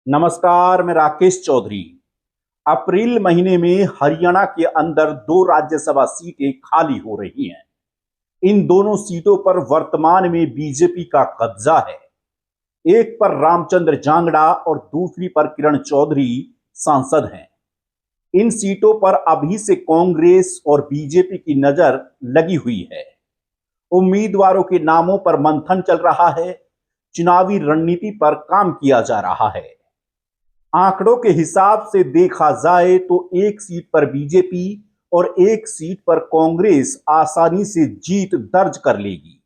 नमस्कार, मैं राकेश चौधरी। अप्रैल महीने में हरियाणा के अंदर दो राज्यसभा सीटें खाली हो रही हैं। इन दोनों सीटों पर वर्तमान में बीजेपी का कब्जा है। एक पर रामचंद्र जांगड़ा और दूसरी पर किरण चौधरी सांसद हैं। इन सीटों पर अभी से कांग्रेस और बीजेपी की नजर लगी हुई है। उम्मीदवारों के नामों पर मंथन चल रहा है। चुनावी रणनीति पर काम किया जा रहा है। आंकड़ों के हिसाब से देखा जाए तो एक सीट पर बीजेपी और एक सीट पर कांग्रेस आसानी से जीत दर्ज कर लेगी।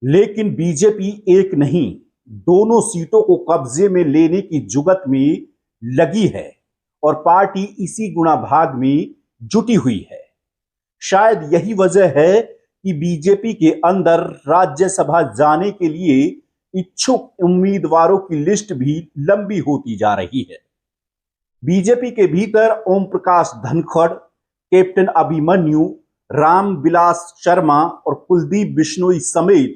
लेकिन बीजेपी एक नहीं, दोनों सीटों को कब्जे में लेने की जुगत में लगी है और पार्टी इसी गुणा भाग में जुटी हुई है। शायद यही वजह है कि बीजेपी के अंदर राज्यसभा जाने के लिए इच्छुक उम्मीदवारों की लिस्ट भी लंबी होती जा रही है। बीजेपी के भीतर ओम प्रकाश धनखड़, कैप्टन अभिमन्यु, राम विलास शर्मा और कुलदीप बिश्नोई समेत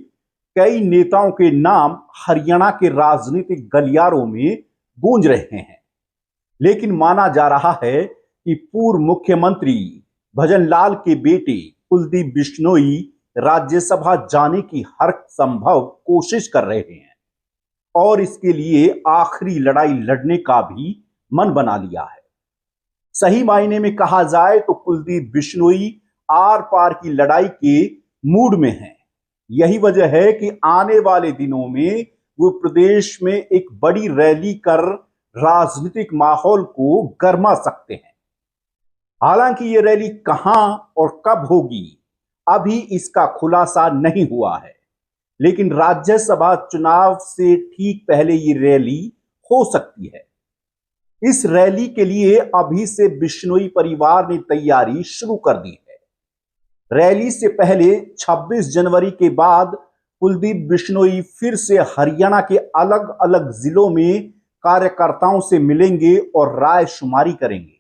कई नेताओं के नाम हरियाणा के राजनीतिक गलियारों में गूंज रहे हैं। लेकिन माना जा रहा है कि पूर्व मुख्यमंत्री भजनलाल के बेटे कुलदीप बिश्नोई राज्यसभा जाने की हर संभव कोशिश कर रहे हैं और इसके लिए आखिरी लड़ाई लड़ने का भी मन बना लिया है। सही मायने में कहा जाए तो कुलदीप बिश्नोई आर पार की लड़ाई के मूड में हैं। यही वजह है कि आने वाले दिनों में वो प्रदेश में एक बड़ी रैली कर राजनीतिक माहौल को गरमा सकते हैं। हालांकि ये रैली कहां और कब होगी, अभी इसका खुलासा नहीं हुआ है। लेकिन राज्यसभा चुनाव से ठीक पहले ये रैली हो सकती है। इस रैली के लिए अभी से बिश्नोई परिवार ने तैयारी शुरू कर दी है। रैली से पहले 26 जनवरी के बाद कुलदीप बिश्नोई फिर से हरियाणा के अलग अलग जिलों में कार्यकर्ताओं से मिलेंगे और राय शुमारी करेंगे।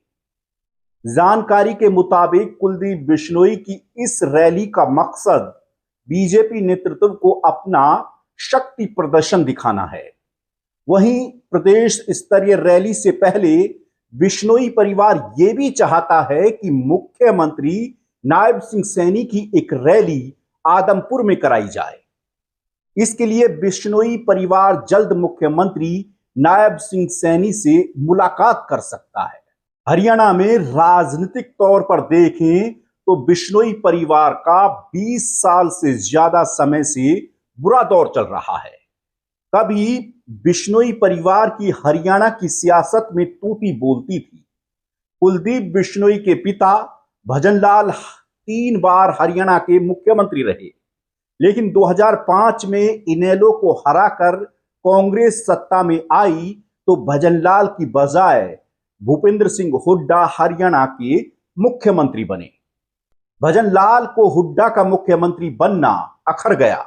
जानकारी के मुताबिक कुलदीप बिश्नोई की इस रैली का मकसद बीजेपी नेतृत्व को अपना शक्ति प्रदर्शन दिखाना है। वहीं प्रदेश स्तरीय रैली से पहले बिश्नोई परिवार यह भी चाहता है कि मुख्यमंत्री नायब सिंह सैनी की एक रैली आदमपुर में कराई जाए। इसके लिए बिश्नोई परिवार जल्द मुख्यमंत्री नायब सिंह सैनी से मुलाकात कर सकता है। हरियाणा में राजनीतिक तौर पर देखें तो बिश्नोई परिवार का 20 साल से ज्यादा समय से बुरा दौर चल रहा है। कभी बिश्नोई परिवार की हरियाणा की सियासत में तूती बोलती थी। कुलदीप बिश्नोई के पिता भजनलाल 3 बार हरियाणा के मुख्यमंत्री रहे, लेकिन 2005 में इनेलो को हराकर कांग्रेस सत्ता में आई तो भजनलाल की बजाय भूपेंद्र सिंह हुड्डा हरियाणा के मुख्यमंत्री बने। भजनलाल को हुड्डा का मुख्यमंत्री बनना अखर गया।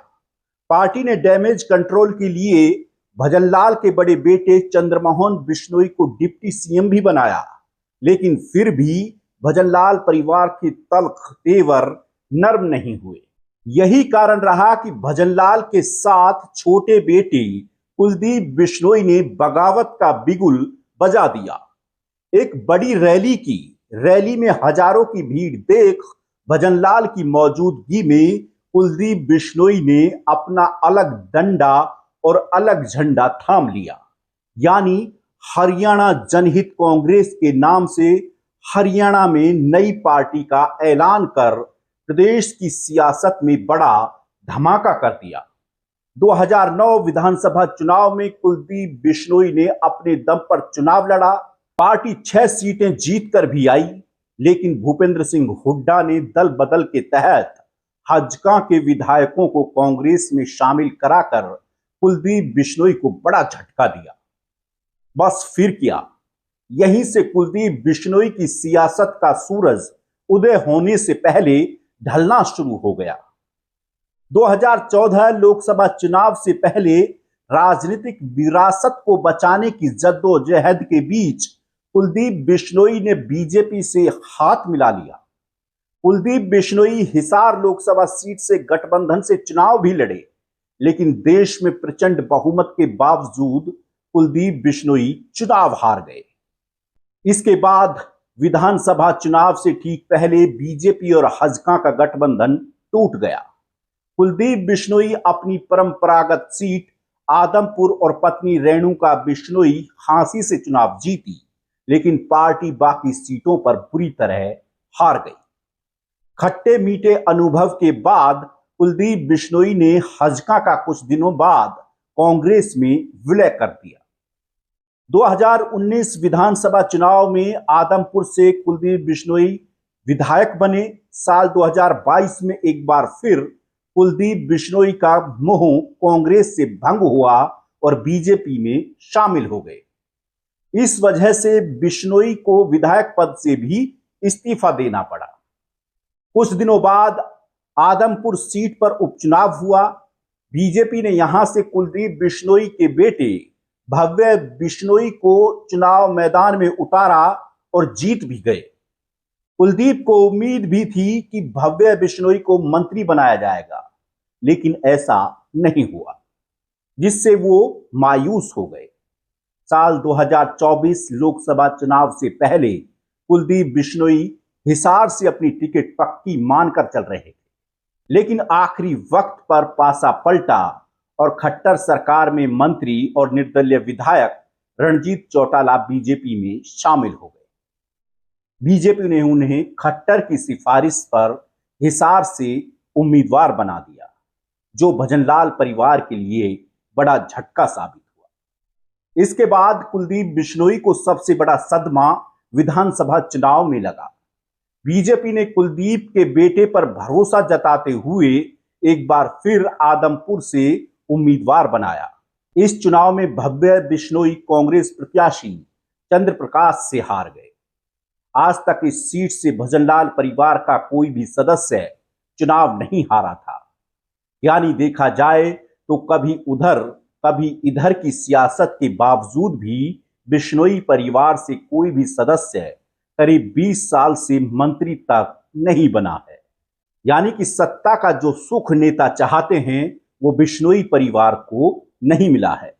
पार्टी ने डैमेज कंट्रोल के लिए भजनलाल के बड़े बेटे चंद्रमोहन बिश्नोई को डिप्टी सीएम भी बनाया, लेकिन फिर भी भजनलाल परिवार के तल्ख तेवर नर्म नहीं हुए। यही कारण रहा कि भजनलाल के साथ छोटे बेटे कुलदीप बिश्नोई ने बगावत का बिगुल बजा दिया। एक बड़ी रैली की, रैली में हजारों की भीड़ देख भजनलाल की मौजूदगी में कुलदीप बिश्नोई ने अपना अलग डंडा और अलग झंडा थाम लिया, यानी हरियाणा जनहित कांग्रेस के नाम से हरियाणा में नई पार्टी का ऐलान कर प्रदेश की सियासत में बड़ा धमाका कर दिया। 2009 विधानसभा चुनाव में कुलदीप बिश्नोई ने अपने दम पर चुनाव लड़ा। पार्टी 6 सीटें जीतकर भी आई, लेकिन भूपेंद्र सिंह हुड्डा ने दल बदल के तहत हजका के विधायकों को कांग्रेस में शामिल कराकर कुलदीप बिश्नोई को बड़ा झटका दिया। बस फिर क्या, यहीं से कुलदीप बिश्नोई की सियासत का सूरज उदय होने से पहले ढलना शुरू हो गया। 2014 लोकसभा चुनाव से पहले राजनीतिक विरासत को बचाने की जद्दोजहद के बीच कुलदीप बिश्नोई ने बीजेपी से हाथ मिला लिया। कुलदीप बिश्नोई हिसार लोकसभा सीट से गठबंधन से चुनाव भी लड़े, लेकिन देश में प्रचंड बहुमत के बावजूद कुलदीप बिश्नोई चुनाव हार गए। इसके बाद विधानसभा चुनाव से ठीक पहले बीजेपी और हजका का गठबंधन टूट गया। कुलदीप बिश्नोई अपनी परंपरागत सीट आदमपुर और पत्नी रेणुका बिश्नोई हांसी से चुनाव जीती, लेकिन पार्टी बाकी सीटों पर बुरी तरह हार गई। खट्टे मीठे अनुभव के बाद कुलदीप बिश्नोई ने हजका का कुछ दिनों बाद कांग्रेस में विलय कर दिया। 2019 विधानसभा चुनाव में आदमपुर से कुलदीप बिश्नोई विधायक बने। साल 2022 में एक बार फिर कुलदीप बिश्नोई का मोह कांग्रेस से भंग हुआ और बीजेपी में शामिल हो गए। इस वजह से बिश्नोई को विधायक पद से भी इस्तीफा देना पड़ा। कुछ दिनों बाद आदमपुर सीट पर उपचुनाव हुआ। बीजेपी ने यहां से कुलदीप बिश्नोई के बेटे भव्य बिश्नोई को चुनाव मैदान में उतारा और जीत भी गए। कुलदीप को उम्मीद भी थी कि भव्य बिश्नोई को मंत्री बनाया जाएगा, लेकिन ऐसा नहीं हुआ, जिससे वो मायूस हो गए। साल 2024 लोकसभा चुनाव से पहले कुलदीप बिश्नोई हिसार से अपनी टिकट पक्की मानकर चल रहे थे, लेकिन आखिरी वक्त पर पासा पलटा और खट्टर सरकार में मंत्री और निर्दलीय विधायक रणजीत चौटाला बीजेपी में शामिल हो गए। बीजेपी ने उन्हें खट्टर की सिफारिश पर हिसार से उम्मीदवार बना दिया, जो भजनलाल परिवार के लिए बड़ा झटका साबित हुआ। इसके बाद कुलदीप बिश्नोई को सबसे बड़ा सदमा विधानसभा चुनाव में लगा। बीजेपी ने कुलदीप के बेटे पर भरोसा जताते हुए एक बार फिर आदमपुर से उम्मीदवार बनाया। इस चुनाव में भव्य बिश्नोई कांग्रेस प्रत्याशी चंद्र प्रकाश से हार गए। आज तक इस सीट से भजनलाल परिवार का कोई भी सदस्य चुनाव नहीं हारा था। यानी देखा जाए तो कभी उधर कभी इधर की सियासत के बावजूद भी बिश्नोई परिवार से कोई भी सदस्य करीब 20 साल से मंत्री तक नहीं बना है। यानी कि सत्ता का जो सुख नेता चाहते हैं वो बिश्नोई परिवार को नहीं मिला है।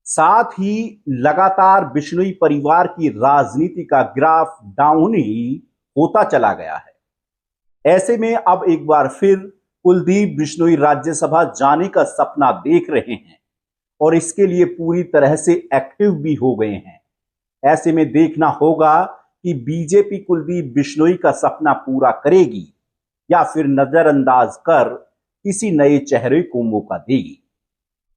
साथ ही लगातार बिश्नोई परिवार की राजनीति का ग्राफ डाउन ही होता चला गया है। ऐसे में अब एक बार फिर कुलदीप बिश्नोई राज्यसभा जाने का सपना देख रहे हैं और इसके लिए पूरी तरह से एक्टिव भी हो गए हैं। ऐसे में देखना होगा कि बीजेपी कुलदीप बिश्नोई का सपना पूरा करेगी या फिर नजरअंदाज कर किसी नए चेहरे को मौका देगी।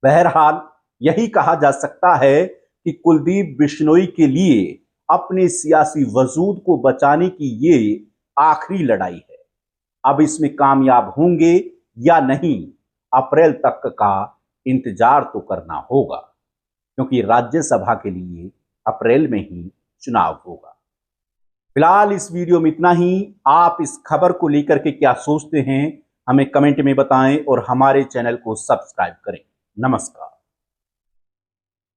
बहरहाल यही कहा जा सकता है कि कुलदीप बिश्नोई के लिए अपने सियासी वजूद को बचाने की ये आखिरी लड़ाई है। अब इसमें कामयाब होंगे या नहीं, अप्रैल तक का इंतजार तो करना होगा, क्योंकि राज्यसभा के लिए अप्रैल में ही चुनाव होगा। फिलहाल इस वीडियो में इतना ही। आप इस खबर को लेकर के क्या सोचते हैं हमें कमेंट में बताएं और हमारे चैनल को सब्सक्राइब करें। नमस्कार।